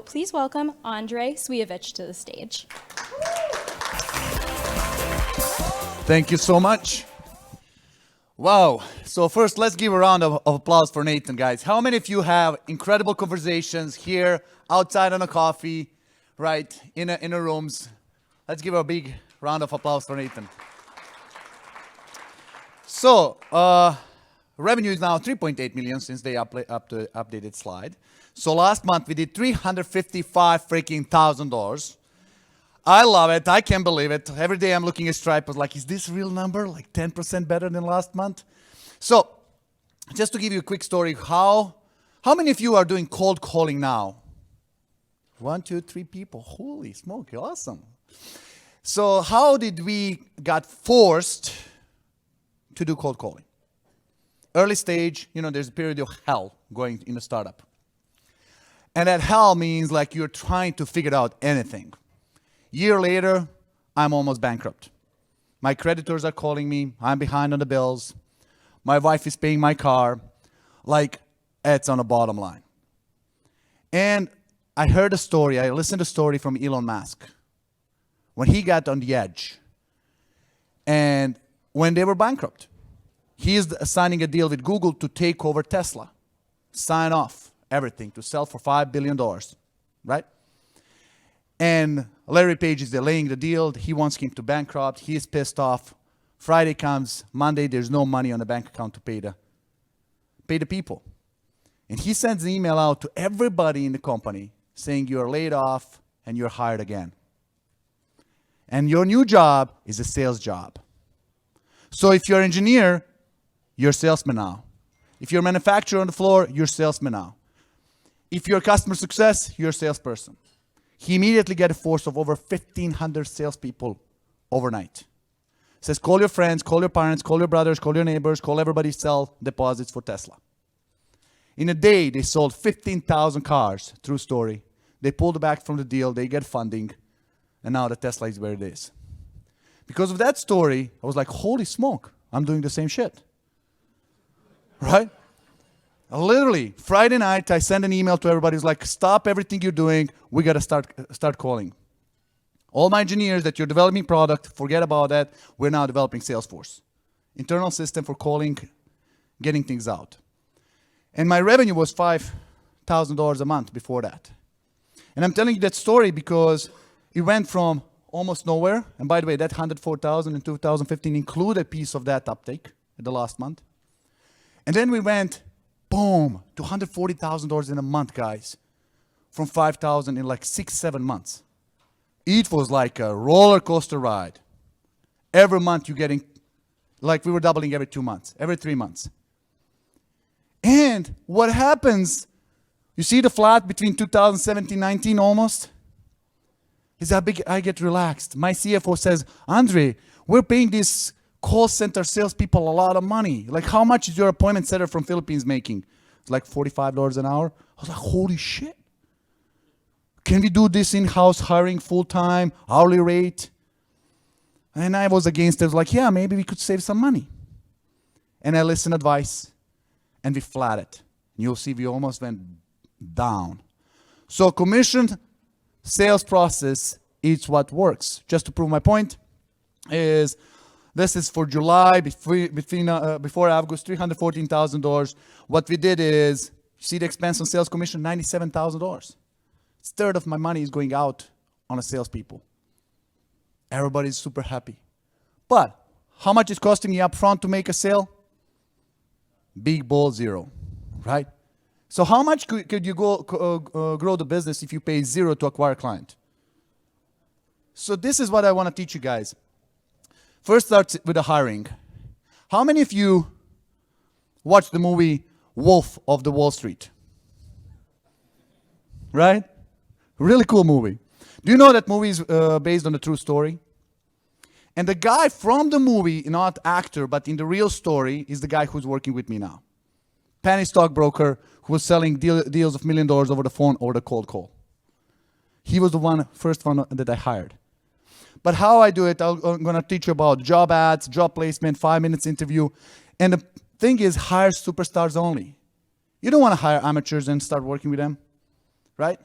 please welcome Andrei Swievich to the stage. Thank you so much. Wow. So first, let's give a round of applause for Nathan, guys. How many of you have incredible conversations here, outside on a coffee, right, in a rooms? Let's give a big round of applause for Nathan. So, revenue is now 3.8 million since they updated slide. So last month we did $355,000. I love it. I can't believe it. Every day I'm looking at Stripe. I was like, is this a real number? Like 10% better than last month? So, just to give you a quick story, how many of you are doing cold calling now? 1, 2, 3 people. Holy smoke, awesome. So how did we got forced to do cold calling? Early stage, there's a period of hell going in a startup. And that hell means like you're trying to figure out anything. Year later, I'm almost bankrupt. My creditors are calling me. I'm behind on the bills. My wife is paying my car. Like, it's on the bottom line. And I heard a story. I listened to a story from Elon Musk when he got on the edge and when they were bankrupt. He is signing a deal with Google to take over Tesla. Sign off everything to sell for $5 billion, right? And Larry Page is delaying the deal. He wants him to bankrupt. He is pissed off. Friday comes. Monday, there's no money on the bank account to pay the people. And he sends an email out to everybody in the company saying you're laid off and you're hired again. And your new job is a sales job. So if you're an engineer, you're a salesman now. If you're a manufacturer on the floor, you're a salesman now. If you're customer success, you're a salesperson. He immediately got a force of over 1,500 salespeople overnight. Says, call your friends, call your parents, call your brothers, call your neighbors, call everybody, sell deposits for Tesla. In a day, they sold 15,000 cars. True story. They pulled back from the deal, they get funding, and now the Tesla is where it is. Because of that story, I was like, holy smoke, I'm doing the same shit. Right? Literally, Friday night, I sent an email to everybody. It's like, stop everything you're doing. We got to start calling. All my engineers that you're developing product, forget about that. We're now developing Salesforce. Internal system for calling, getting things out. And my revenue was $5,000 a month before that. And I'm telling you that story because it went from almost nowhere. And by the way, that $104,000 in 2015 included a piece of that uptake at the last month. And then we went boom, to $140,000 in a month, guys. From $5,000 in like 6-7 months. It was like a roller coaster ride. Every month you're getting, like we were doubling every 2 months, every 3 months. And what happens, you see the flat between 2017-19 almost? Is that big? I get relaxed. My CFO says, Andre, we're paying these call center salespeople a lot of money. Like, how much is your appointment setter from Philippines making? It's like $45 an hour. I was like, holy shit. Can we do this in-house hiring full-time, hourly rate? And I was against it. I was like, yeah, maybe we could save some money. And I listened to advice, and we flatted. You'll see we almost went down. So commissioned sales process is what works. Just to prove my point is, this is for July, before August, $314,000. What we did is, you see the expense on sales commission, $97,000. A third of my money is going out on a salespeople. Everybody's super happy. But how much is costing you upfront to make a sale? Big bold zero, right? So how much could you grow the business if you pay zero to acquire a client? So this is what I want to teach you guys. First starts with the hiring. How many of you watched the movie Wolf of the Wall Street? Right? Really cool movie. Do you know that movie is based on a true story? And the guy from the movie, not actor, but in the real story, is the guy who's working with me now. Penny stockbroker who was selling deals of $1 million over the phone or the cold call. He was the first one that I hired. But how I do it, I'm going to teach you about job ads, job placement, 5 minutes interview. And the thing is, hire superstars only. You don't want to hire amateurs and start working with them, right?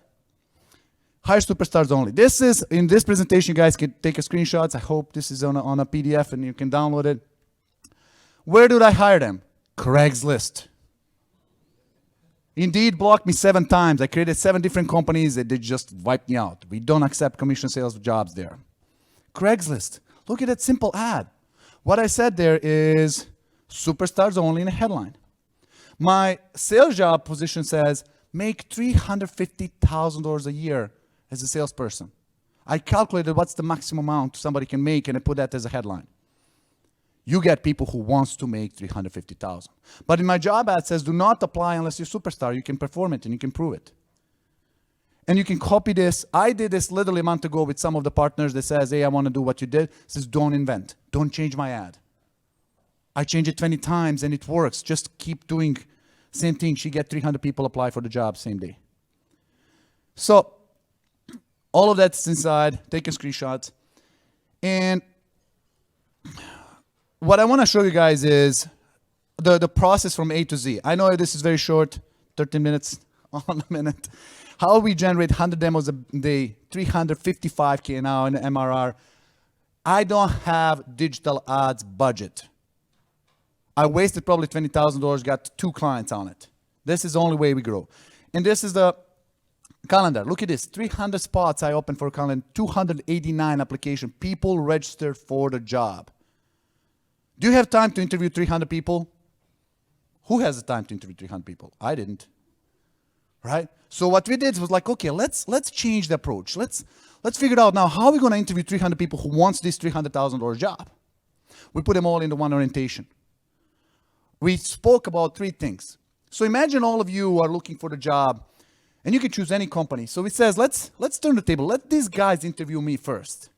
Hire superstars only. This is, in this presentation, you guys can take a screenshots. I hope this is on a PDF and you can download it. Where did I hire them? Craigslist. Indeed blocked me 7 times. I created 7 different companies that they just wiped me out. We don't accept commission sales jobs there. Craigslist. Look at that simple ad. What I said there is superstars only in a headline. My sales job position says make $350,000 a year as a salesperson. I calculated what's the maximum amount somebody can make and I put that as a headline. You get people who wants to make $350,000. But in my job ad says do not apply unless you're a superstar. You can perform it and you can prove it. And you can copy this. I did this literally a month ago with some of the partners that says, hey, I want to do what you did. It says don't invent. Don't change my ad. I change it 20 times and it works. Just keep doing same thing. She get 300 people apply for the job same day. So all of that's inside. Take a screenshot. And what I want to show you guys is the process from A to Z. I know this is very short, 13 minutes on a minute. How we generate 100 demos a day, 355K an hour in MRR. I don't have digital ads budget. I wasted probably $20,000, got 2 clients on it. This is the only way we grow. And this is the calendar. Look at this, 300 spots I opened for a calendar, 289 applications. People registered for the job. Do you have time to interview 300 people? Who has the time to interview 300 people? I didn't, right? So what we did was like, okay, let's change the approach. Let's figure out now how we're going to interview 300 people who wants this $300,000 job. We put them all into one orientation. We spoke about 3 things. So imagine all of you are looking for the job, and you can choose any company. So it says, let's turn the table. Let these guys interview me first.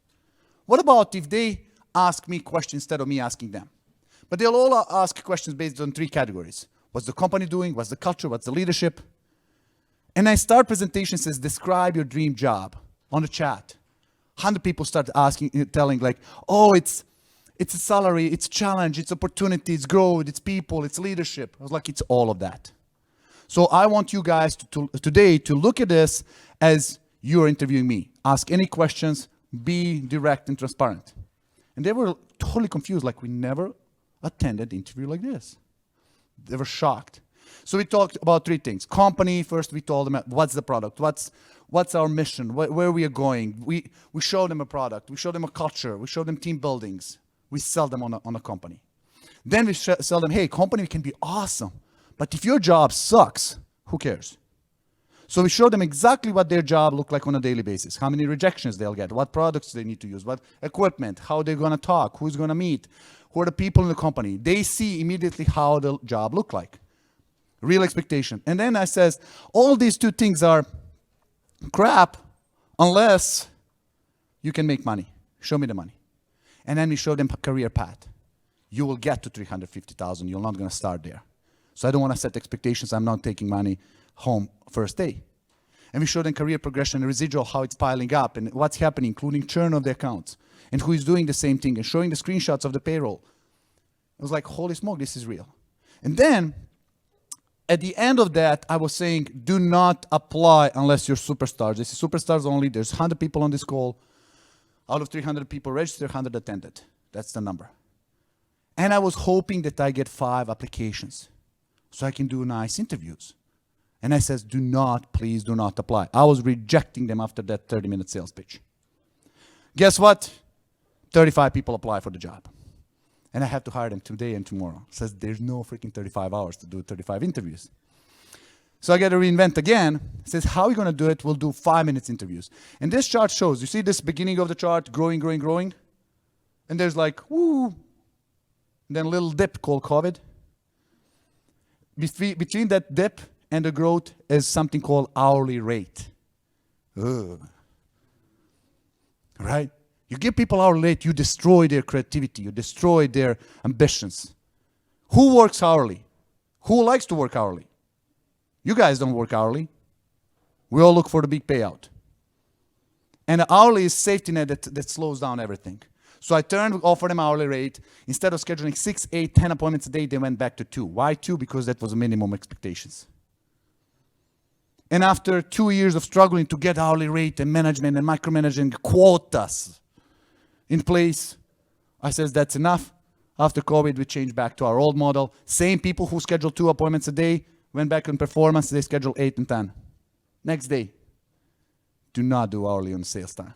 What about if they ask me questions instead of me asking them? But they'll all ask questions based on 3 categories. What's the company doing? What's the culture? What's the leadership? And I start presentation says, describe your dream job on the chat. 100 people start asking, telling like, oh, it's a salary, it's challenge, it's opportunity, it's growth, it's people, it's leadership. I was like, it's all of that. So I want you guys today to look at this as you're interviewing me. Ask any questions, be direct and transparent. And they were totally confused, like we never attended an interview like this. They were shocked. So we talked about 3 things. Company, first we told them what's the product, what's our mission, where we are going. We show them a product, we show them a culture, we show them team buildings. We sell them on a company. Then we sell them, hey, company can be awesome, but if your job sucks, who cares? So we show them exactly what their job look like on a daily basis, how many rejections they'll get, what products they need to use, what equipment, how they're going to talk, who's going to meet, who are the people in the company. They see immediately how the job look like. Real expectation. And then I says, all these 2 things are crap unless you can make money. Show me the money. And then we show them a career path. You will get to 350,000. You're not going to start there. So I don't want to set expectations. I'm not taking money home first day. And we show them career progression and residual, how it's piling up and what's happening, including churn of the accounts and who is doing the same thing and showing the screenshots of the payroll. I was like, holy smoke, this is real. And then at the end of that, I was saying, do not apply unless you're superstars. This is superstars only. There's 100 people on this call. Out of 300 people registered, 100 attended. That's the number. And I was hoping that I get 5 applications so I can do nice interviews. And I says, please do not apply. I was rejecting them after that 30-minute sales pitch. Guess what? 35 people apply for the job. And I have to hire them today and tomorrow. Says there's no freaking 35 hours to do 35 interviews. So I got to reinvent again. It says, how are we going to do it? We'll do 5 minutes interviews. And this chart shows, you see this beginning of the chart, growing, growing, growing? And there's like, woo, and then a little dip called COVID. Between that dip and the growth is something called hourly rate. Ugh. Right? You give people hourly rate, you destroy their creativity, you destroy their ambitions. Who works hourly? Who likes to work hourly? You guys don't work hourly. We all look for the big payout. And the hourly is safety net that slows down everything. So I offered them hourly rate. Instead of scheduling 6, 8, 10 appointments a day, they went back to 2. Why 2? Because that was the minimum expectations. And after 2 years of struggling to get hourly rate and management and micromanaging quotas in place, I says that's enough. After COVID, we changed back to our old model. Same people who schedule 2 appointments a day went back on performance. They schedule 8 and 10. Next day, do not do hourly on sales time.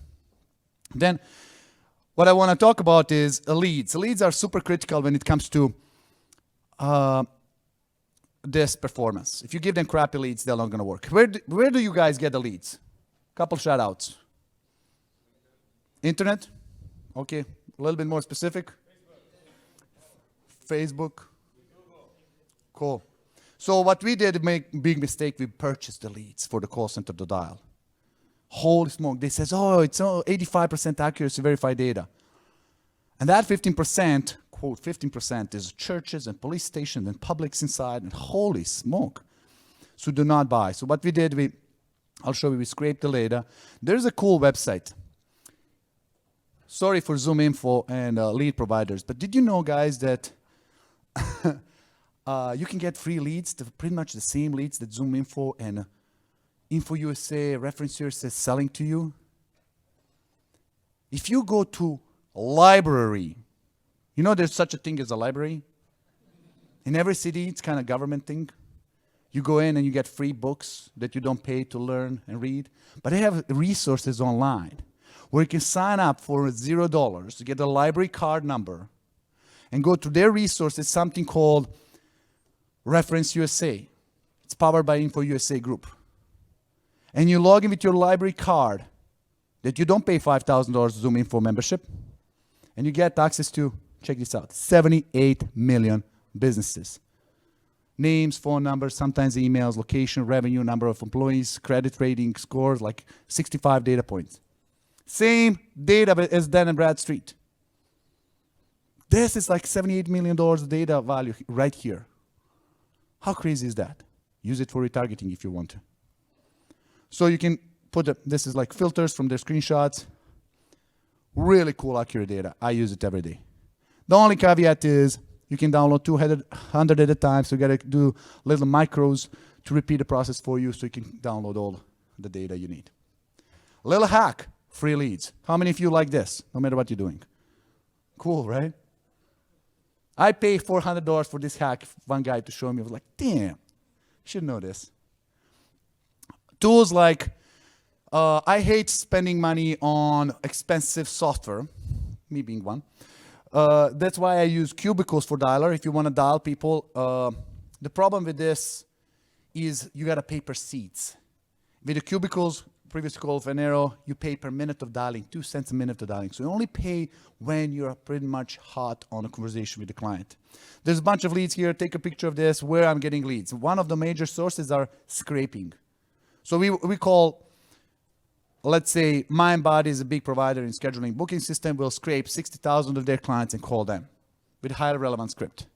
Then, what I want to talk about is leads. Leads are super critical when it comes to this performance. If you give them crappy leads, they're not going to work. Where do you guys get the leads? Couple shout outs. Internet? Okay, a little bit more specific. Facebook. Cool. So what we did, make big mistake, we purchased the leads for the call center to dial. Holy smoke, they says, oh, it's 85% accuracy, verified data. And that 15%, quote, 15% is churches and police stations and publics inside, and holy smoke. So do not buy. So what we did, I'll show you, we scraped the data. There's a cool website. Sorry for Zoom Info and lead providers, but did you know, guys, that you can get free leads, pretty much the same leads that Zoom Info and Info USA, Reference USA is selling to you? If you go to library, you know there's such a thing as a library? In every city, it's kind of government thing. You go in and you get free books that you don't pay to learn and read. But they have resources online where you can sign up for $0 to get a library card number and go to their resources, something called Reference USA. It's powered by Info USA Group. And you log in with your library card that you don't pay $5,000 Zoom Info membership, and you get access to, check this out, 78 million businesses. Names, phone numbers, sometimes emails, location, revenue, number of employees, credit rating, scores, like 65 data points. Same data as Dan and Bradstreet. This is like $78 million data value right here. How crazy is that? Use it for retargeting if you want to. So you can put, this is like filters from their screenshots. Really cool, accurate data. I use it every day. The only caveat is you can download 200 at a time, so you gotta do little micros to repeat the process for you so you can download all the data you need. Little hack, free leads. How many of you like this, no matter what you're doing? Cool, right? I pay $400 for this hack. One guy to show me, I was like, damn, should know this. Tools like, I hate spending money on expensive software, me being one. That's why I use cubicles for dialer. If you want to dial people, the problem with this is you got to pay per seats. With the cubicles, previously called Venero, you pay per minute of dialing, 2 cents a minute of dialing. So you only pay when you're pretty much hot on a conversation with the client. There's a bunch of leads here. Take a picture of this, where I'm getting leads. One of the major sources are scraping. So we call, let's say, MindBody is a big provider in scheduling booking system. We'll scrape 60,000 of their clients and call them with highly relevant script.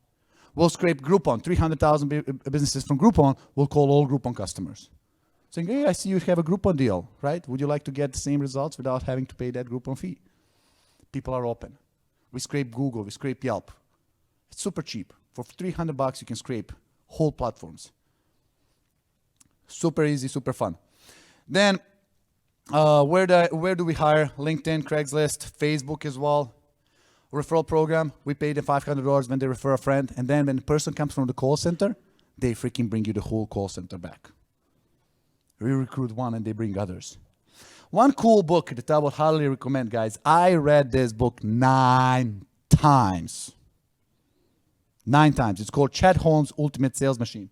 We'll scrape Groupon, 300,000 businesses from Groupon. We'll call all Groupon customers. Saying, hey, I see you have a Groupon deal, right? Would you like to get the same results without having to pay that Groupon fee? People are open. We scrape Google, we scrape Yelp. It's super cheap. For $300, you can scrape whole platforms. Super easy, super fun. Then, where do we hire? LinkedIn, Craigslist, Facebook as well. Referral program, we pay them $500 when they refer a friend. And then when the person comes from the call center, they freaking bring you the whole call center back. We recruit one and they bring others. One cool book that I would highly recommend, guys. I read this book 9 times. 9 times. It's called Chet Holmes' Ultimate Sales Machine.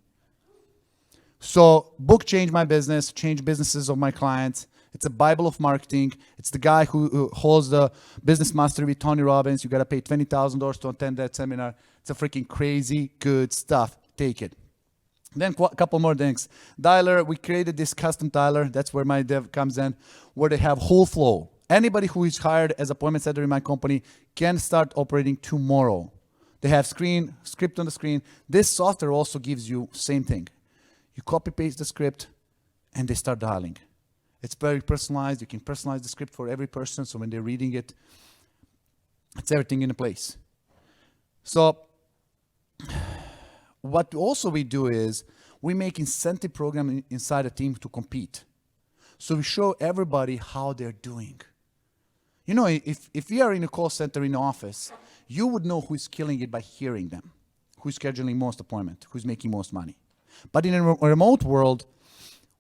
So, book changed my business, changed businesses of my clients. It's a Bible of marketing. It's the guy who holds the business mastery with Tony Robbins. You got to pay $20,000 to attend that seminar. It's a freaking crazy good stuff. Take it. Then a couple more things. Dialer, we created this custom dialer. That's where my dev comes in, where they have whole flow. Anybody who is hired as appointment setter in my company can start operating tomorrow. They have script on the screen. This software also gives you same thing. You copy paste the script and they start dialing. It's very personalized. You can personalize the script for every person. So when they're reading it, it's everything in place. So what also we do is we make incentive program inside a team to compete. So we show everybody how they're doing. You know, if we are in a call center in the office, you would know who's killing it by hearing them, who's scheduling most appointment, who's making most money. But in a remote world,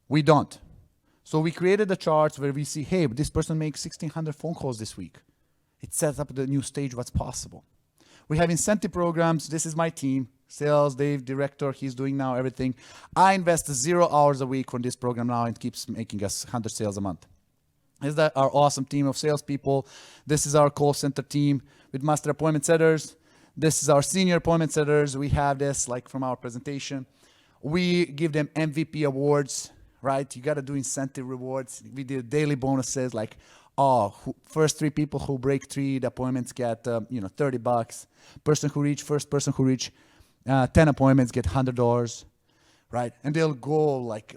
we don't. So we created the charts where we see, hey, this person makes 1,600 phone calls this week. It sets up the new stage what's possible. We have incentive programs. This is my team. Sales, Dave, director, he's doing now everything. I invest 0 hours a week from this program now and keeps making us 100 sales a month. This is our awesome team of salespeople. This is our call center team with master appointment setters. This is our senior appointment setters. We have this like from our presentation. We give them MVP awards, right? You got to do incentive rewards. We did daily bonuses like, first 3 people who break 3 the appointments get, $30. First person who reach 10 appointments get $100, right? And they'll go like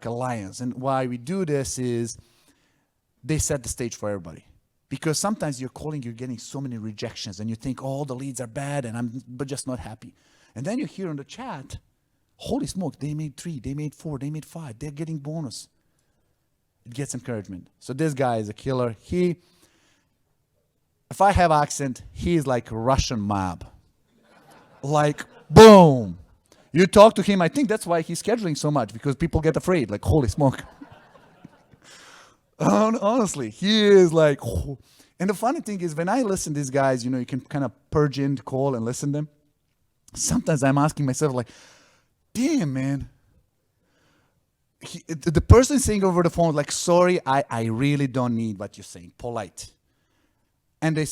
a lions. And why we do this is they set the stage for everybody. Because sometimes you're getting so many rejections and you think all the leads are bad and I'm just not happy. And then you hear in the chat, holy smoke, they made 3, they made 4, they made 5, they're getting bonus. It gets encouragement. So this guy is a killer. If I have accent, he is like Russian mob. Like, boom. You talk to him, I think that's why he's scheduling so much, because people get afraid, like, holy smoke. Honestly, he is like, oh. And the funny thing is, when I listen to these guys, you can kind of purge in the call and listen to them. Sometimes I'm asking myself, like, damn, man. The person saying over the phone, like, sorry, I really don't need what you're saying, polite. And they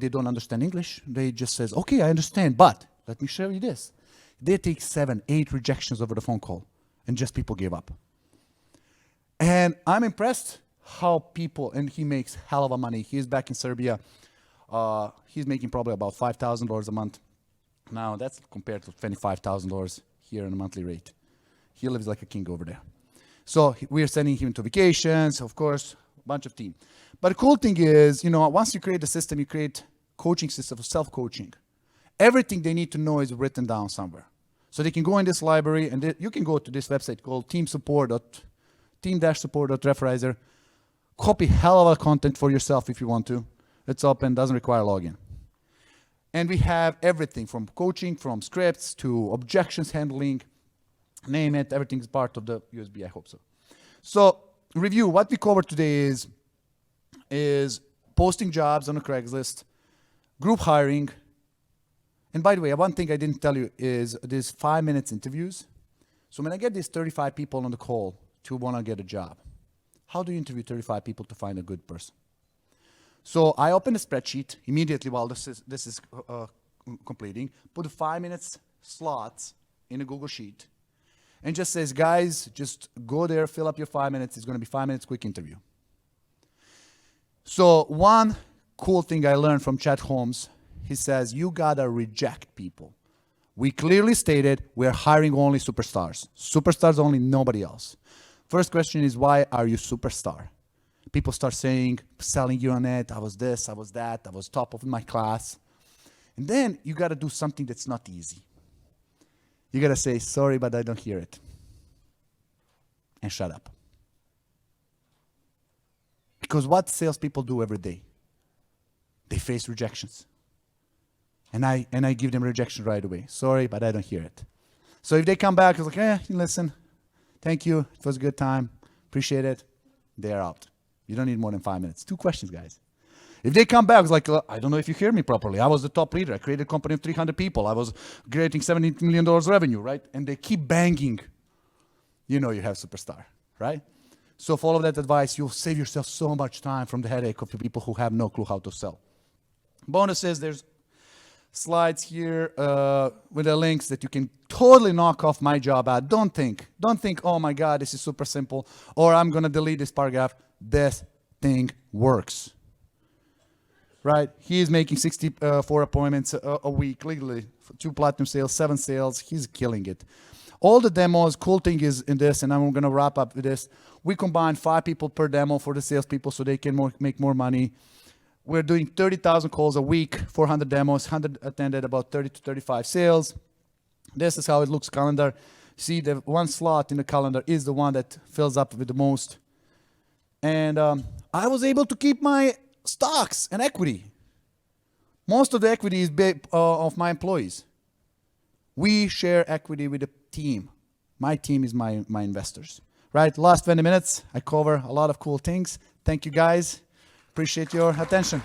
don't understand English. They just says, okay, I understand, but let me show you this. They take 7, 8 rejections over the phone call, and just people give up. And I'm impressed how people, and he makes hell of a money. He's back in Serbia. He's making probably about $5,000 a month. Now, that's compared to $25,000 here in a monthly rate. He lives like a king over there. So we're sending him to vacations, of course, a bunch of team. But the cool thing is, once you create the system, you create coaching system for self-coaching. Everything they need to know is written down somewhere. So they can go in this library, and you can go to this website called team-support.referizer. Copy hell of a content for yourself if you want to. It's open, doesn't require login. And we have everything from coaching, from scripts to objections handling, name it, everything's part of the USB, I hope so. So, review, what we covered today is posting jobs on a Craigslist, group hiring, and by the way, one thing I didn't tell you is these 5 minutes interviews. So when I get these 35 people on the call to want to get a job, how do you interview 35 people to find a good person? So I open a spreadsheet immediately while this is completing, put the 5 minutes slots in a Google Sheet, and just says, guys, just go there, fill up your 5 minutes. It's going to be 5 minutes quick interview. So one cool thing I learned from Chad Holmes, he says, you got to reject people. We clearly stated we're hiring only superstars. Superstars only, nobody else. First question is, why are you superstar? People start saying, selling you on it, I was this, I was that, I was top of my class. And then you got to do something that's not easy. You got to say, sorry, but I don't hear it. And shut up. Because what salespeople do every day? They face rejections. And I give them rejection right away. Sorry, but I don't hear it. So if they come back, it's like, listen, thank you, it was a good time, appreciate it, they're out. You don't need more than 5 minutes. 2 questions, guys. If they come back, it's like, I don't know if you hear me properly. I was the top leader. I created a company of 300 people. I was creating $70 million revenue, right? And they keep banging. You know you have superstar, right? So follow that advice. You'll save yourself so much time from the headache of the people who have no clue how to sell. Bonuses, there's slides here with the links that you can totally knock off my job ad. Don't think, oh my God, this is super simple, or I'm going to delete this paragraph. This thing works. Right? He is making 64 appointments a week, legally, 2 platinum sales, 7 sales. He's killing it. All the demos, cool thing is in this, and I'm going to wrap up with this. We combine 5 people per demo for the salespeople so they can make more money. We're doing 30,000 calls a week, 400 demos, 100 attended, about 30 to 35 sales. This is how it looks calendar. See, the one slot in the calendar is the one that fills up with the most. And I was able to keep my stocks and equity. Most of the equity is of my employees. We share equity with the team. My team is my investors. Right, last 20 minutes, I cover a lot of cool things. Thank you guys. Appreciate your attention.